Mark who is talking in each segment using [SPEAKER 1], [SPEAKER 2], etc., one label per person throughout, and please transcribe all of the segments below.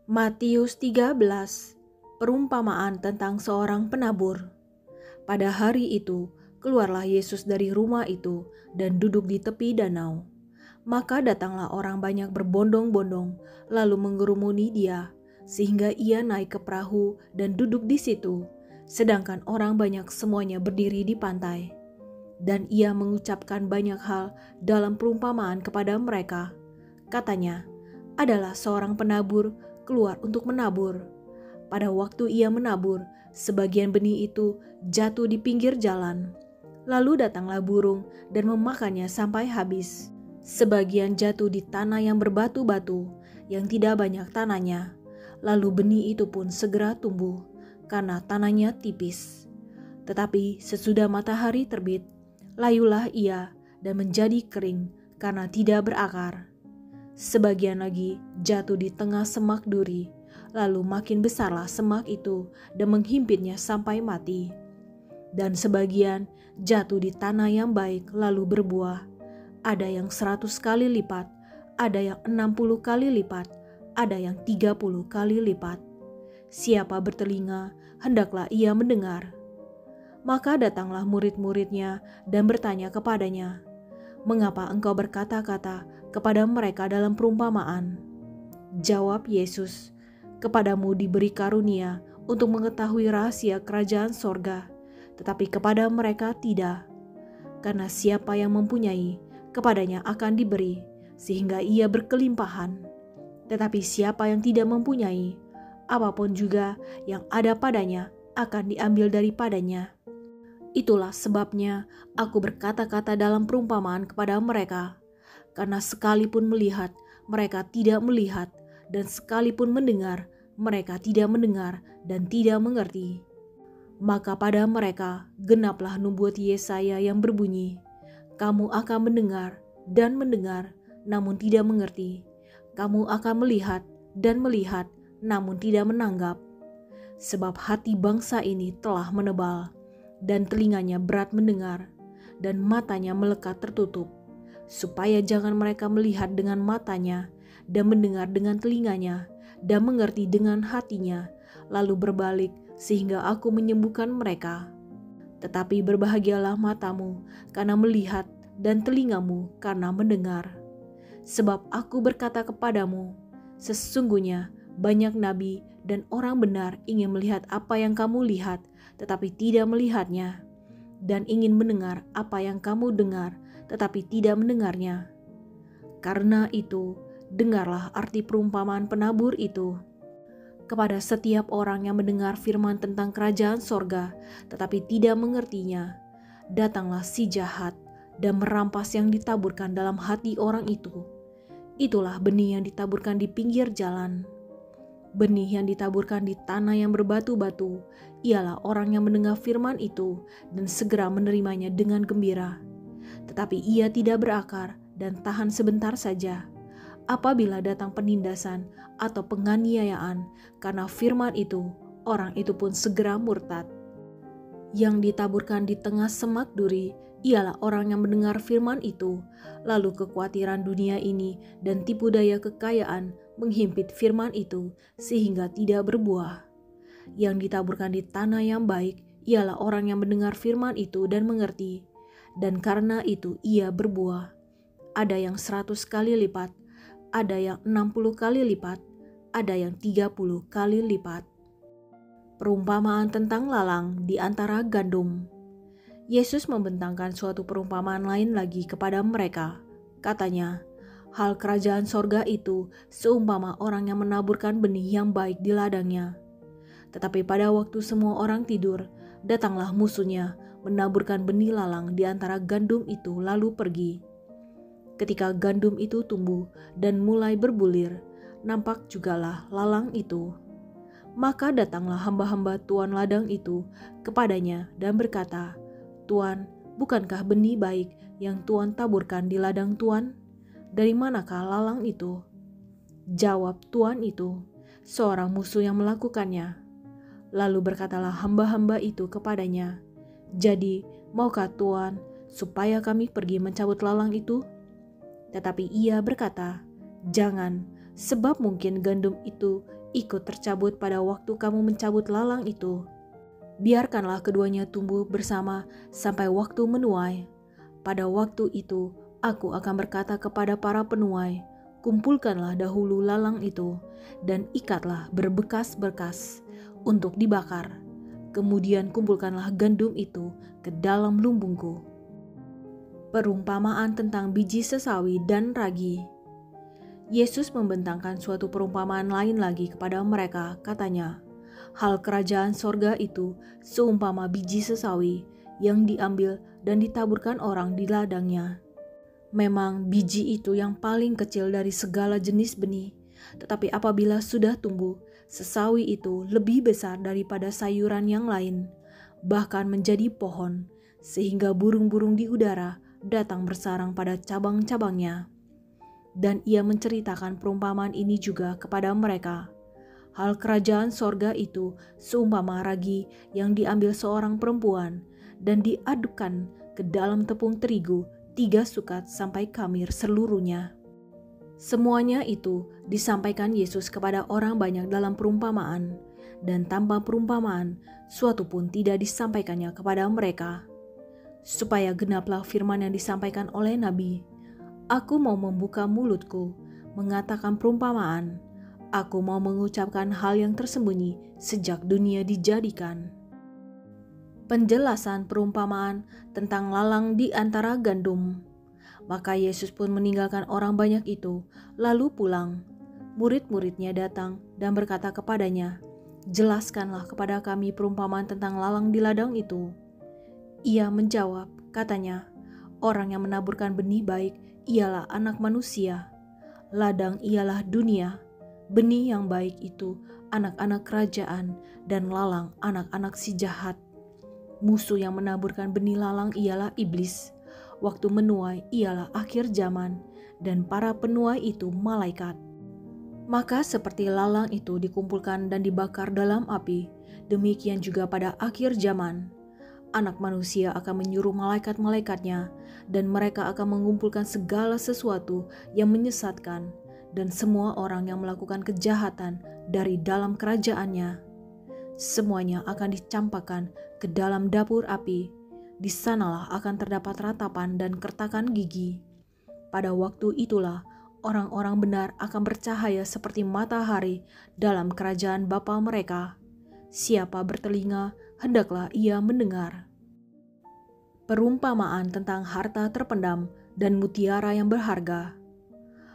[SPEAKER 1] Matius 13, perumpamaan tentang seorang penabur. Pada hari itu, keluarlah Yesus dari rumah itu dan duduk di tepi danau. Maka datanglah orang banyak berbondong-bondong, lalu menggerumuni dia, sehingga ia naik ke perahu dan duduk di situ, sedangkan orang banyak semuanya berdiri di pantai. Dan ia mengucapkan banyak hal dalam perumpamaan kepada mereka. Katanya, adalah seorang penabur keluar untuk menabur. Pada waktu ia menabur, sebagian benih itu jatuh di pinggir jalan. Lalu datanglah burung dan memakannya sampai habis. Sebagian jatuh di tanah yang berbatu-batu, yang tidak banyak tanahnya. Lalu benih itu pun segera tumbuh, karena tanahnya tipis. Tetapi sesudah matahari terbit, layulah ia dan menjadi kering karena tidak berakar. Sebagian lagi jatuh di tengah semak duri, lalu makin besarlah semak itu dan menghimpitnya sampai mati. Dan sebagian jatuh di tanah yang baik lalu berbuah, ada yang 100 kali lipat, ada yang 60 kali lipat, ada yang 30 kali lipat. Siapa bertelinga, hendaklah ia mendengar. Maka datanglah murid-muridnya dan bertanya kepadanya, "Mengapa engkau berkata-kata kepada mereka dalam perumpamaan?" Jawab Yesus, "Kepadamu diberi karunia untuk mengetahui rahasia kerajaan sorga, tetapi kepada mereka tidak. Karena siapa yang mempunyai, kepadanya akan diberi, sehingga ia berkelimpahan. Tetapi siapa yang tidak mempunyai, apapun juga yang ada padanya akan diambil daripadanya. Itulah sebabnya aku berkata-kata dalam perumpamaan kepada mereka, karena sekalipun melihat, mereka tidak melihat, dan sekalipun mendengar, mereka tidak mendengar dan tidak mengerti. Maka pada mereka genaplah nubuat Yesaya yang berbunyi, kamu akan mendengar dan mendengar, namun tidak mengerti. Kamu akan melihat dan melihat, namun tidak menanggap. Sebab hati bangsa ini telah menebal, dan telinganya berat mendengar, dan matanya melekat tertutup, supaya jangan mereka melihat dengan matanya, dan mendengar dengan telinganya, dan mengerti dengan hatinya, lalu berbalik sehingga aku menyembuhkan mereka. Tetapi berbahagialah matamu karena melihat, dan telingamu karena mendengar. Sebab aku berkata kepadamu, sesungguhnya banyak nabi dan orang benar ingin melihat apa yang kamu lihat, tetapi tidak melihatnya, dan ingin mendengar apa yang kamu dengar, tetapi tidak mendengarnya. Karena itu, dengarlah arti perumpamaan penabur itu. Kepada setiap orang yang mendengar firman tentang kerajaan sorga, tetapi tidak mengertinya, datanglah si jahat dan merampas yang ditaburkan dalam hati orang itu. Itulah benih yang ditaburkan di pinggir jalan. Benih yang ditaburkan di tanah yang berbatu-batu, ialah orang yang mendengar firman itu dan segera menerimanya dengan gembira. Tetapi ia tidak berakar dan tahan sebentar saja. Apabila datang penindasan atau penganiayaan karena firman itu, orang itu pun segera murtad. Yang ditaburkan di tengah semak duri ialah orang yang mendengar firman itu, lalu kekhawatiran dunia ini dan tipu daya kekayaan menghimpit firman itu sehingga tidak berbuah. Yang ditaburkan di tanah yang baik ialah orang yang mendengar firman itu dan mengerti, dan karena itu ia berbuah. Ada yang 100 kali lipat, ada yang 60 kali lipat, ada yang 30 kali lipat. Perumpamaan tentang lalang di antara gandum. Yesus membentangkan suatu perumpamaan lain lagi kepada mereka. Katanya, hal kerajaan sorga itu seumpama orang yang menaburkan benih yang baik di ladangnya. Tetapi pada waktu semua orang tidur, datanglah musuhnya menaburkan benih lalang di antara gandum itu lalu pergi. Ketika gandum itu tumbuh dan mulai berbulir, nampak jugalah lalang itu. Maka datanglah hamba-hamba tuan ladang itu kepadanya dan berkata, "Tuan, bukankah benih baik yang Tuan taburkan di ladang Tuan? Dari manakah lalang itu?" Jawab tuan itu, "Seorang musuh yang melakukannya." Lalu berkatalah hamba-hamba itu kepadanya, "Jadi, maukah Tuan supaya kami pergi mencabut lalang itu?" Tetapi ia berkata, "Jangan, sebab mungkin gandum itu ikut tercabut pada waktu kamu mencabut lalang itu. Biarkanlah keduanya tumbuh bersama sampai waktu menuai. Pada waktu itu aku akan berkata kepada para penuai, kumpulkanlah dahulu lalang itu dan ikatlah berbekas-berkas untuk dibakar. Kemudian kumpulkanlah gandum itu ke dalam lumbungku." Perumpamaan tentang biji sesawi dan ragi. Yesus membentangkan suatu perumpamaan lain lagi kepada mereka, katanya, "Hal kerajaan sorga itu seumpama biji sesawi yang diambil dan ditaburkan orang di ladangnya. Memang biji itu yang paling kecil dari segala jenis benih, tetapi apabila sudah tumbuh, sesawi itu lebih besar daripada sayuran yang lain, bahkan menjadi pohon, sehingga burung-burung di udara datang bersarang pada cabang-cabangnya." Dan ia menceritakan perumpamaan ini juga kepada mereka. Hal kerajaan sorga itu seumpama ragi yang diambil seorang perempuan dan diadukkan ke dalam tepung terigu 3 sukat sampai khamir seluruhnya. Semuanya itu disampaikan Yesus kepada orang banyak dalam perumpamaan, dan tanpa perumpamaan suatu pun tidak disampaikannya kepada mereka. Supaya genaplah firman yang disampaikan oleh Nabi, "Aku mau membuka mulutku, mengatakan perumpamaan. Aku mau mengucapkan hal yang tersembunyi sejak dunia dijadikan." Penjelasan perumpamaan tentang lalang di antara gandum. Maka Yesus pun meninggalkan orang banyak itu, lalu pulang. Murid-muridnya datang dan berkata kepadanya, "Jelaskanlah kepada kami perumpamaan tentang lalang di ladang itu." Ia menjawab, katanya, "Orang yang menaburkan benih baik ialah anak manusia. Ladang ialah dunia. Benih yang baik itu anak-anak kerajaan, dan lalang anak-anak si jahat. Musuh yang menaburkan benih lalang ialah iblis. Waktu menuai ialah akhir zaman, dan para penuai itu malaikat. Maka seperti lalang itu dikumpulkan dan dibakar dalam api, demikian juga pada akhir zaman Anak Manusia akan menyuruh malaikat-malaikatnya, dan mereka akan mengumpulkan segala sesuatu yang menyesatkan dan semua orang yang melakukan kejahatan dari dalam kerajaannya. Semuanya akan dicampakkan ke dalam dapur api. Di sanalah akan terdapat ratapan dan kertakan gigi. Pada waktu itulah orang-orang benar akan bercahaya seperti matahari dalam kerajaan Bapa mereka. Siapa bertelinga, hendaklah ia mendengar. Perumpamaan tentang harta terpendam dan mutiara yang berharga.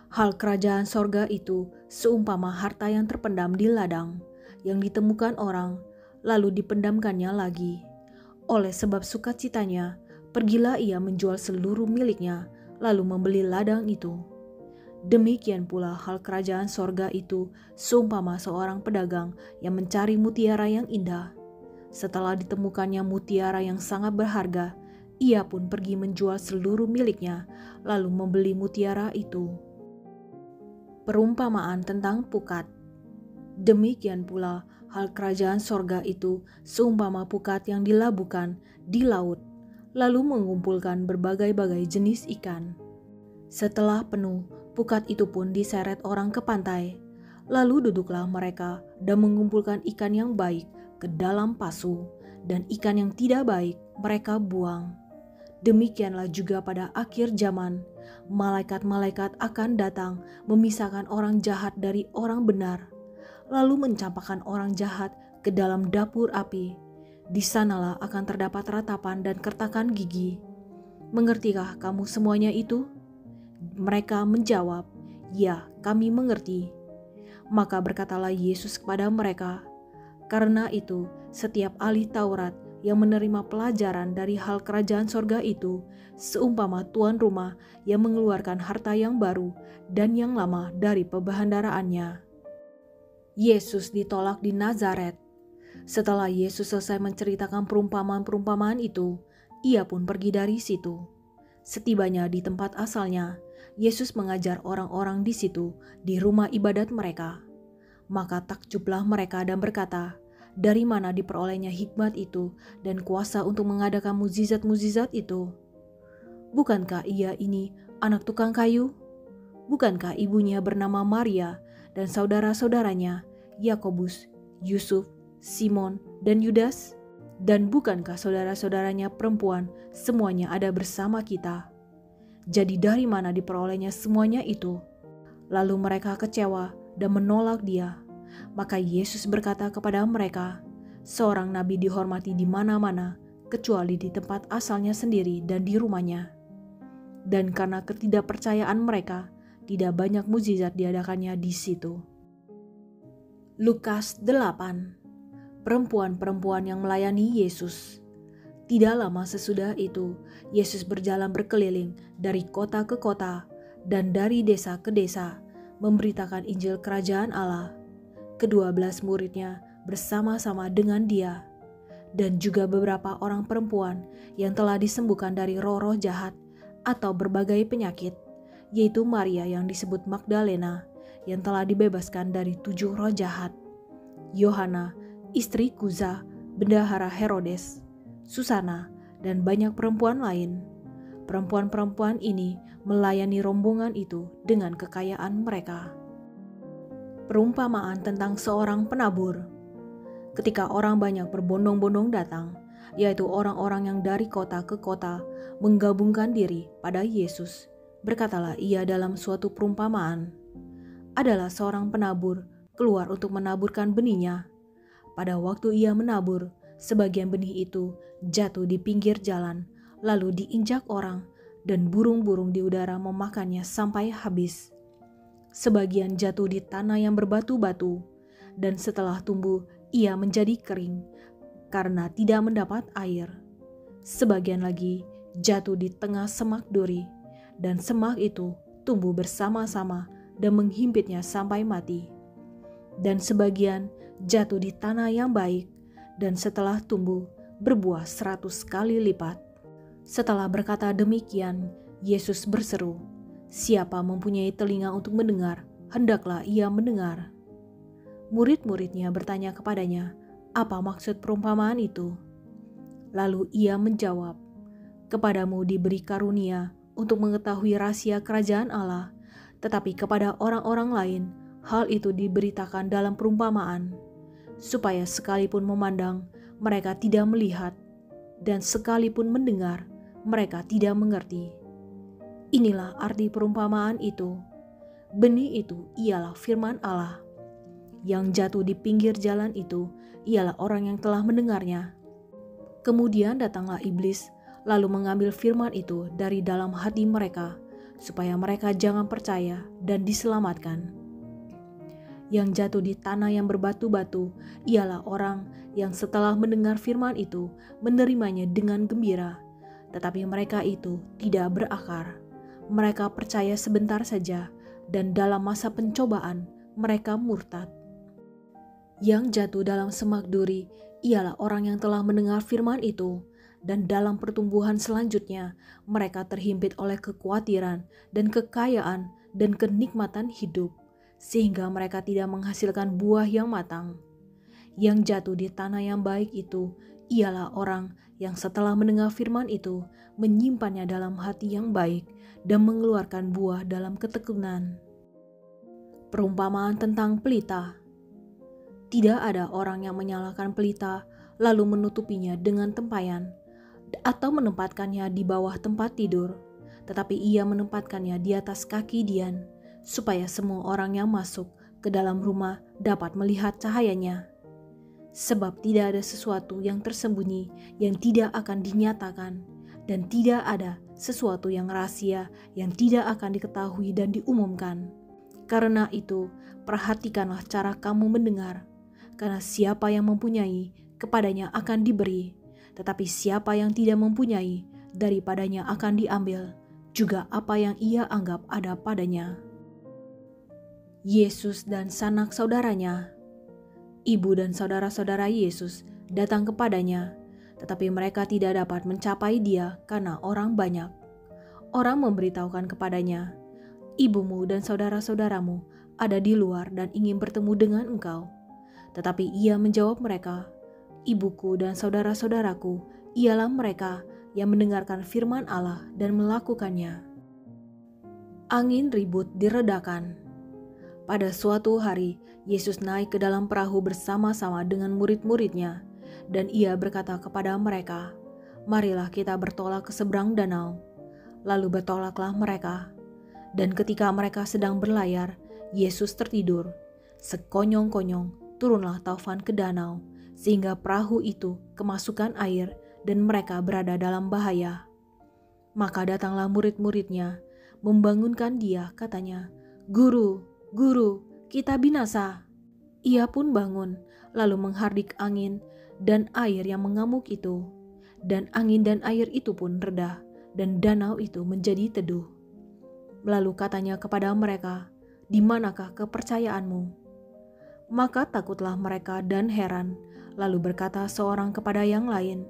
[SPEAKER 1] Hal kerajaan sorga itu seumpama harta yang terpendam di ladang, yang ditemukan orang, lalu dipendamkannya lagi. Oleh sebab sukacitanya, pergilah ia menjual seluruh miliknya, lalu membeli ladang itu. Demikian pula hal kerajaan sorga itu seumpama seorang pedagang yang mencari mutiara yang indah. Setelah ditemukannya mutiara yang sangat berharga, ia pun pergi menjual seluruh miliknya, lalu membeli mutiara itu. Perumpamaan tentang pukat. Demikian pula hal kerajaan sorga itu seumpama pukat yang dilabuhkan di laut, lalu mengumpulkan berbagai-bagai jenis ikan. Setelah penuh, pukat itu pun diseret orang ke pantai. Lalu duduklah mereka dan mengumpulkan ikan yang baik ke dalam pasu, dan ikan yang tidak baik mereka buang. Demikianlah juga pada akhir zaman, malaikat-malaikat akan datang memisahkan orang jahat dari orang benar, lalu mencampakkan orang jahat ke dalam dapur api. Di sanalah akan terdapat ratapan dan kertakan gigi. Mengertikah kamu semuanya itu? Mereka menjawab, "Ya, kami mengerti." Maka berkatalah Yesus kepada mereka, "Karena itu, setiap ahli Taurat yang menerima pelajaran dari hal kerajaan sorga itu seumpama tuan rumah yang mengeluarkan harta yang baru dan yang lama dari pebendaraaannya." Yesus ditolak di Nazaret. Setelah Yesus selesai menceritakan perumpamaan-perumpamaan itu, ia pun pergi dari situ. Setibanya di tempat asalnya, Yesus mengajar orang-orang di situ di rumah ibadat mereka. Maka takjublah mereka dan berkata, "Dari mana diperolehnya hikmat itu dan kuasa untuk mengadakan mukjizat-mukjizat itu? Bukankah ia ini anak tukang kayu?" bukankah ibunya bernama Maria dan saudara-saudaranya Yakobus, Yusuf, Simon, dan Yudas? Dan bukankah saudara-saudaranya perempuan semuanya ada bersama kita? Jadi dari mana diperolehnya semuanya itu?" Lalu mereka kecewa dan menolak dia. Maka Yesus berkata kepada mereka, "Seorang nabi dihormati di mana-mana, kecuali di tempat asalnya sendiri dan di rumahnya." Dan karena ketidakpercayaan mereka, tidak banyak mukjizat diadakannya di situ. Lukas 8. Perempuan-perempuan yang melayani Yesus. Tidak lama sesudah itu, Yesus berjalan berkeliling dari kota ke kota dan dari desa ke desa, memberitakan Injil Kerajaan Allah. Ke-12 muridnya bersama-sama dengan dia, dan juga beberapa orang perempuan yang telah disembuhkan dari roh-roh jahat atau berbagai penyakit, yaitu Maria yang disebut Magdalena, yang telah dibebaskan dari 7 roh jahat, Yohana, istri Kuza, bendahara Herodes, Susana, dan banyak perempuan lain. Perempuan-perempuan ini melayani rombongan itu dengan kekayaan mereka. Perumpamaan tentang seorang penabur. Ketika orang banyak berbondong-bondong datang, yaitu orang-orang yang dari kota ke kota menggabungkan diri pada Yesus, berkatalah ia dalam suatu perumpamaan. Adalah seorang penabur keluar untuk menaburkan benihnya. Pada waktu ia menabur, sebagian benih itu jatuh di pinggir jalan, lalu diinjak orang, dan burung-burung di udara memakannya sampai habis. Sebagian jatuh di tanah yang berbatu-batu, dan setelah tumbuh ia menjadi kering karena tidak mendapat air. Sebagian lagi jatuh di tengah semak duri, dan semak itu tumbuh bersama-sama dan menghimpitnya sampai mati. Dan sebagian jatuh di tanah yang baik, dan setelah tumbuh berbuah 100 kali lipat. Setelah berkata demikian, Yesus berseru, "Siapa mempunyai telinga untuk mendengar, hendaklah ia mendengar." Murid-muridnya bertanya kepadanya, "Apa maksud perumpamaan itu?" Lalu ia menjawab, "Kepadamu diberi karunia untuk mengetahui rahasia kerajaan Allah, tetapi kepada orang-orang lain hal itu diberitakan dalam perumpamaan, supaya sekalipun memandang mereka tidak melihat, dan sekalipun mendengar mereka tidak mengerti." Inilah arti perumpamaan itu. Benih itu ialah firman Allah. Yang jatuh di pinggir jalan itu ialah orang yang telah mendengarnya. Kemudian datanglah iblis, lalu mengambil firman itu dari dalam hati mereka, supaya mereka jangan percaya dan diselamatkan. Yang jatuh di tanah yang berbatu-batu ialah orang yang setelah mendengar firman itu menerimanya dengan gembira, tetapi mereka itu tidak berakar. Mereka percaya sebentar saja, dan dalam masa pencobaan mereka murtad. Yang jatuh dalam semak duri ialah orang yang telah mendengar firman itu, dan dalam pertumbuhan selanjutnya mereka terhimpit oleh kekhawatiran dan kekayaan dan kenikmatan hidup, sehingga mereka tidak menghasilkan buah yang matang. Yang jatuh di tanah yang baik itu ialah orang yang setelah mendengar firman itu menyimpannya dalam hati yang baik dan mengeluarkan buah dalam ketekunan. Perumpamaan tentang pelita. Tidak ada orang yang menyalakan pelita lalu menutupinya dengan tempayan atau menempatkannya di bawah tempat tidur, tetapi ia menempatkannya di atas kaki dian, supaya semua orang yang masuk ke dalam rumah dapat melihat cahayanya. Sebab tidak ada sesuatu yang tersembunyi yang tidak akan dinyatakan, dan tidak ada sesuatu yang rahasia yang tidak akan diketahui dan diumumkan. Karena itu, perhatikanlah cara kamu mendengar, karena siapa yang mempunyai, kepadanya akan diberi, tetapi siapa yang tidak mempunyai, daripadanya akan diambil juga apa yang ia anggap ada padanya. Yesus dan sanak saudaranya. Ibu dan saudara-saudara Yesus datang kepadanya, tetapi mereka tidak dapat mencapai dia karena orang banyak. Orang memberitahukan kepadanya, "Ibumu dan saudara-saudaramu ada di luar dan ingin bertemu dengan engkau." Tetapi ia menjawab mereka, "Ibuku dan saudara-saudaraku ialah mereka yang mendengarkan firman Allah dan melakukannya." Angin ribut diredakan. Pada suatu hari, Yesus naik ke dalam perahu bersama-sama dengan murid-muridnya, dan ia berkata kepada mereka, "Marilah kita bertolak ke seberang danau." Lalu bertolaklah mereka. Dan ketika mereka sedang berlayar, Yesus tertidur. Sekonyong-konyong turunlah taufan ke danau, sehingga perahu itu kemasukan air dan mereka berada dalam bahaya. Maka datanglah murid-muridnya, membangunkan dia, katanya, "Guru, Guru, kita binasa." Ia pun bangun, lalu menghardik angin dan air yang mengamuk itu. Dan angin dan air itu pun reda, dan danau itu menjadi teduh. Lalu katanya kepada mereka, "Di manakah kepercayaanmu?" Maka takutlah mereka dan heran, lalu berkata seorang kepada yang lain,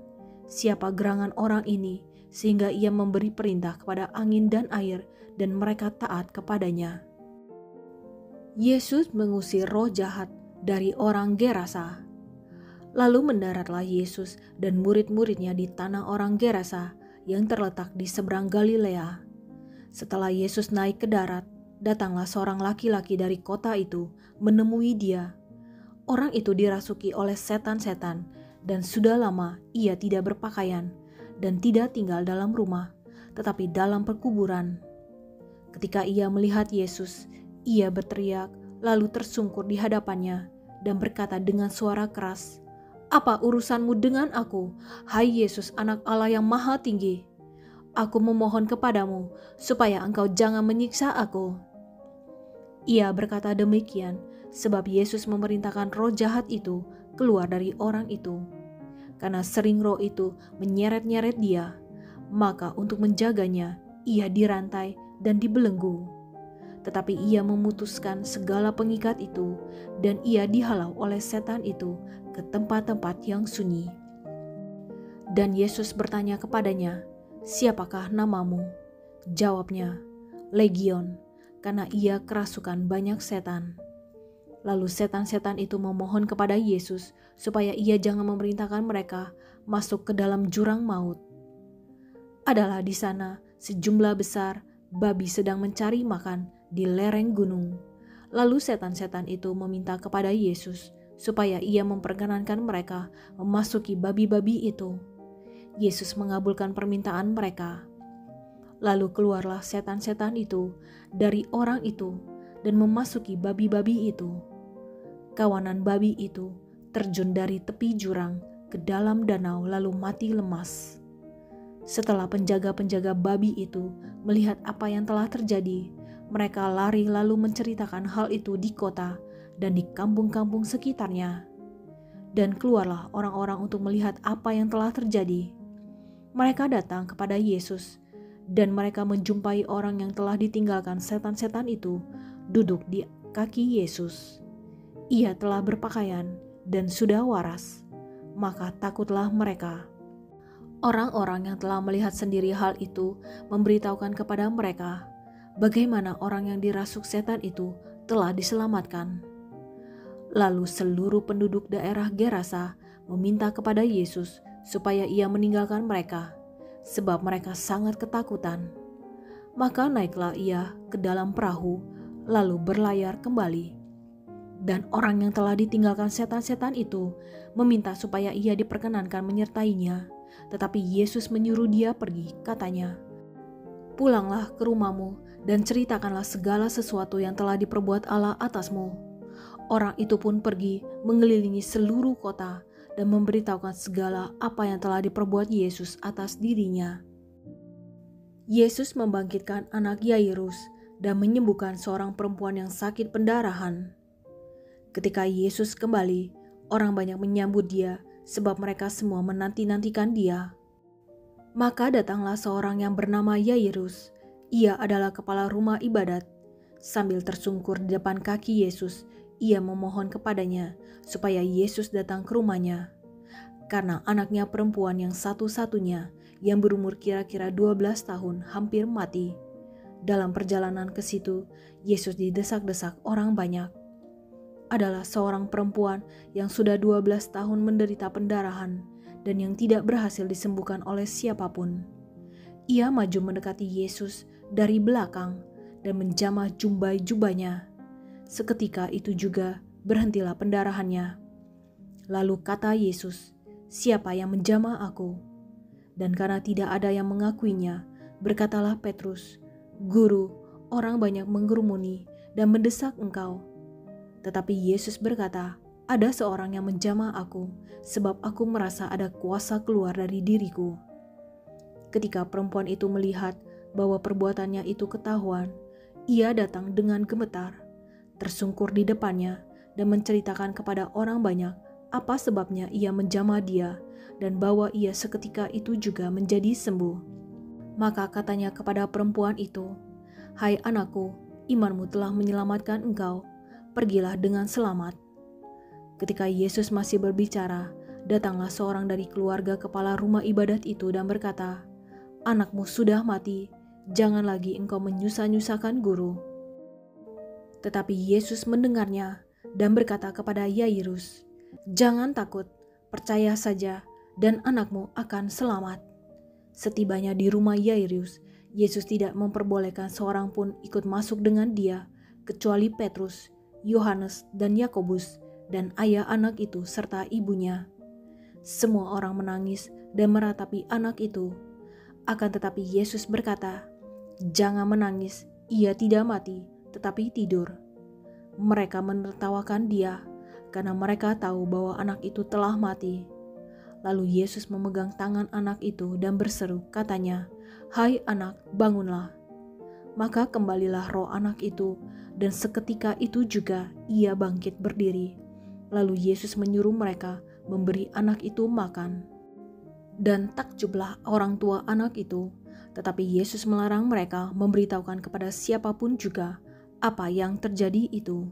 [SPEAKER 1] "Siapa gerangan orang ini, sehingga ia memberi perintah kepada angin dan air, dan mereka taat kepadanya?" Yesus mengusir roh jahat dari orang Gerasa. Lalu mendaratlah Yesus dan murid-muridnya di tanah orang Gerasa yang terletak di seberang Galilea. Setelah Yesus naik ke darat, datanglah seorang laki-laki dari kota itu menemui dia. Orang itu dirasuki oleh setan-setan, dan sudah lama ia tidak berpakaian dan tidak tinggal dalam rumah, tetapi dalam perkuburan. Ketika ia melihat Yesus, ia berteriak, lalu tersungkur di hadapannya dan berkata dengan suara keras, "Apa urusanmu dengan aku, hai Yesus, Anak Allah yang Maha Tinggi? Aku memohon kepadamu supaya engkau jangan menyiksa aku." Ia berkata demikian sebab Yesus memerintahkan roh jahat itu keluar dari orang itu. Karena sering roh itu menyeret-nyeret dia, maka untuk menjaganya ia dirantai dan dibelenggu. Tetapi ia memutuskan segala pengikat itu, dan ia dihalau oleh setan itu ke tempat-tempat yang sunyi. Dan Yesus bertanya kepadanya, "Siapakah namamu?" Jawabnya, "Legion," karena ia kerasukan banyak setan. Lalu setan-setan itu memohon kepada Yesus supaya ia jangan memerintahkan mereka masuk ke dalam jurang maut. Adalah di sana sejumlah besar babi sedang mencari makan di lereng gunung. Lalu setan-setan itu meminta kepada Yesus supaya ia memperkenankan mereka memasuki babi-babi itu. Yesus mengabulkan permintaan mereka. Lalu keluarlah setan-setan itu dari orang itu dan memasuki babi-babi itu. Kawanan babi itu terjun dari tepi jurang ke dalam danau lalu mati lemas. Setelah penjaga-penjaga babi itu melihat apa yang telah terjadi, mereka lari lalu menceritakan hal itu di kota dan di kampung-kampung sekitarnya. Dan keluarlah orang-orang untuk melihat apa yang telah terjadi. Mereka datang kepada Yesus, dan mereka menjumpai orang yang telah ditinggalkan setan-setan itu duduk di kaki Yesus. Ia telah berpakaian dan sudah waras, maka takutlah mereka. Orang-orang yang telah melihat sendiri hal itu memberitahukan kepada mereka bagaimana orang yang dirasuk setan itu telah diselamatkan. Lalu seluruh penduduk daerah Gerasa meminta kepada Yesus supaya ia meninggalkan mereka, sebab mereka sangat ketakutan. Maka naiklah ia ke dalam perahu, lalu berlayar kembali. Dan orang yang telah ditinggalkan setan-setan itu meminta supaya ia diperkenankan menyertainya. Tetapi Yesus menyuruh dia pergi, katanya, "Pulanglah ke rumahmu dan ceritakanlah segala sesuatu yang telah diperbuat Allah atasmu." Orang itu pun pergi mengelilingi seluruh kota dan memberitahukan segala apa yang telah diperbuat Yesus atas dirinya. Yesus membangkitkan anak Yairus dan menyembuhkan seorang perempuan yang sakit pendarahan. Ketika Yesus kembali, orang banyak menyambut dia sebab mereka semua menanti-nantikan dia. Maka datanglah seorang yang bernama Yairus. Ia adalah kepala rumah ibadat. Sambil tersungkur di depan kaki Yesus, ia memohon kepadanya supaya Yesus datang ke rumahnya. Karena anaknya perempuan yang satu-satunya yang berumur kira-kira 12 tahun hampir mati. Dalam perjalanan ke situ, Yesus didesak-desak orang banyak. Adalah seorang perempuan yang sudah 12 tahun menderita pendarahan dan yang tidak berhasil disembuhkan oleh siapapun. Ia maju mendekati Yesus dari belakang dan menjamah jubahnya. Seketika itu juga berhentilah pendarahannya. Lalu kata Yesus, "Siapa yang menjamah aku?" Dan karena tidak ada yang mengakuinya, berkatalah Petrus, "Guru, orang banyak menggerumuni dan mendesak engkau." Tetapi Yesus berkata, "Ada seorang yang menjamah aku, sebab aku merasa ada kuasa keluar dari diriku." Ketika perempuan itu melihat bahwa perbuatannya itu ketahuan, ia datang dengan gemetar, tersungkur di depannya, dan menceritakan kepada orang banyak apa sebabnya ia menjamah dia, dan bahwa ia seketika itu juga menjadi sembuh. Maka katanya kepada perempuan itu, "Hai anakku, imanmu telah menyelamatkan engkau, pergilah dengan selamat." Ketika Yesus masih berbicara, datanglah seorang dari keluarga kepala rumah ibadat itu dan berkata, "Anakmu sudah mati, jangan lagi engkau menyusah-nyusahkan guru." Tetapi Yesus mendengarnya dan berkata kepada Yairus, "Jangan takut, percaya saja dan anakmu akan selamat." Setibanya di rumah Yairus, Yesus tidak memperbolehkan seorang pun ikut masuk dengan dia, kecuali Petrus, Yohanes, dan Yakobus, dan ayah anak itu serta ibunya. Semua orang menangis dan meratapi anak itu. Akan tetapi Yesus berkata, "Jangan menangis, ia tidak mati, tetapi tidur." Mereka menertawakan dia, karena mereka tahu bahwa anak itu telah mati. Lalu Yesus memegang tangan anak itu dan berseru, katanya, "Hai anak, bangunlah." Maka kembalilah roh anak itu, dan seketika itu juga ia bangkit berdiri. Lalu Yesus menyuruh mereka memberi anak itu makan. Dan takjublah orang tua anak itu, tetapi Yesus melarang mereka memberitahukan kepada siapapun juga apa yang terjadi itu.